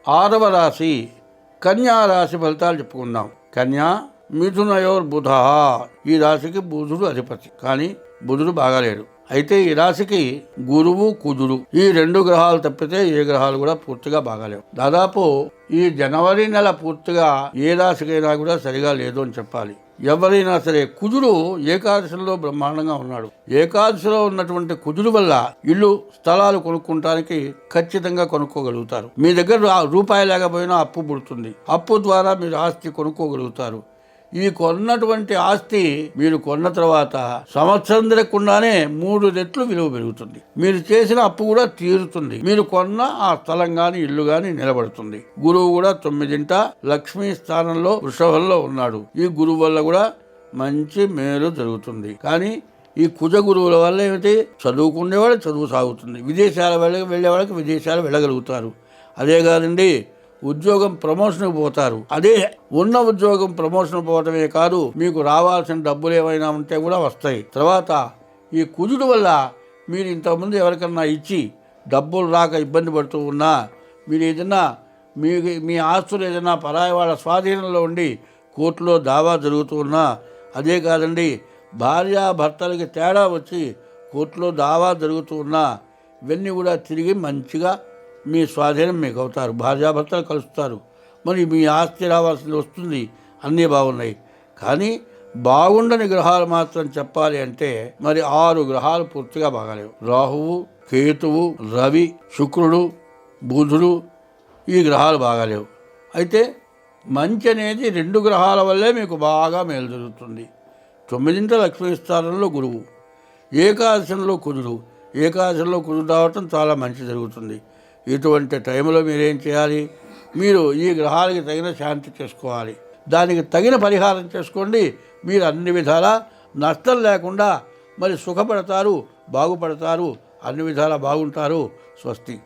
ఆరవ రాశి కన్యా రాశి ఫలితాలు చెప్పుకుందాం. కన్యా మిథునయోర్ బుధ. ఈ రాశికి బుధుడు అధిపతి, కానీ బుధుడు బాగాలేడు. అయితే ఈ రాశికి గురువు కుజుడు ఈ రెండు గ్రహాలు తప్పితే ఏ గ్రహాలు కూడా పూర్తిగా బాగాలేవు. దాదాపు ఈ జనవరి నెల పూర్తిగా ఏ రాశికైనా కూడా సరిగా లేదు అని చెప్పాలి. ఎవరైనా సరే కుజుడు ఏకాదశిలో బ్రహ్మాండంగా ఉన్నాడు. ఏకాదశిలో ఉన్నటువంటి కుజుడు వల్ల ఇల్లు స్థలాలు కొనుక్కోవడానికి ఖచ్చితంగా కొనుక్కోగలుగుతారు. మీ దగ్గర రూపాయి లేకపోయినా అప్పు పుడుతుంది. అప్పు ద్వారా మీరు ఆస్తి కొనుక్కోగలుగుతారు. ఈ కొన్నటువంటి ఆస్తి మీరు కొన్న తర్వాత సంవత్సరం తిరగకుండానే 3 రెట్లు విలువ పెరుగుతుంది. మీరు చేసిన అప్పు కూడా తీరుతుంది. మీరు కొన్న ఆ స్థలం గాని ఇల్లు గాని నిలబడుతుంది. గురువు కూడా 9ంట లక్ష్మీ స్థానంలో వృషభంలో ఉన్నాడు. ఈ గురువు వల్ల కూడా మంచి మేలు జరుగుతుంది. కానీ ఈ కుజ గురువుల వల్ల ఏమిటి, చదువుకునేవాడు చదువు సాగుతుంది. విదేశాల వెళ్ళే వాళ్ళకి విదేశాలు వెళ్ళగలుగుతారు. అదే కాదండి, ఉద్యోగం ప్రమోషన్కి పోతారు. అదే ఉన్న ఉద్యోగం ప్రమోషన్ పోవటమే కాదు, మీకు రావాల్సిన డబ్బులు ఏమైనా ఉంటే కూడా వస్తాయి. తర్వాత ఈ కుజుడు వల్ల మీరు ఇంతకుముందు ఎవరికన్నా ఇచ్చి డబ్బులు రాక ఇబ్బంది పడుతూ ఉన్నా, మీరు ఏదైనా మీ ఆస్తులు ఏదైనా పరాయి వాళ్ళ స్వాధీనంలో ఉండి కోర్టులో దావా జరుగుతూ ఉన్నా, అదే కాదండి భార్యాభర్తలకి తేడా వచ్చి కోర్టులో దావా జరుగుతూ ఉన్నా, ఇవన్నీ కూడా తిరిగి మంచిగా మీ స్వాధీనం మీకు అవుతారు. భార్యాభర్తలు కలుస్తారు. మరి మీ ఆస్తి రావాల్సింది వస్తుంది. అన్నీ బాగున్నాయి. కానీ బాగుండని గ్రహాలు మాత్రం చెప్పాలి అంటే మరి 6 గ్రహాలు పూర్తిగా బాగాలేవు. రాహువు, కేతువు, రవి, శుక్రుడు, బుధుడు ఈ గ్రహాలు బాగాలేవు. అయితే మంచి అనేది 2 గ్రహాల వల్లే మీకు బాగా మేలు జరుగుతుంది. 9ంట లక్ష్మీ స్థానంలో గురువు, ఏకాదశంలో కుజుడు. ఏకాదశంలో కుజుడు రావటం చాలా మంచి జరుగుతుంది. ఇటువంటి టైంలో మీరేం చేయాలి, మీరు ఈ గ్రహాలకి తగిన శాంతి చేసుకోవాలి. దానికి తగిన పరిహారం చేసుకోండి. మీరు అన్ని విధాలా నష్టం లేకుండా మరి సుఖపడతారు, బాగుపడతారు, అన్ని విధాలా బాగుంటారు. స్వస్తి.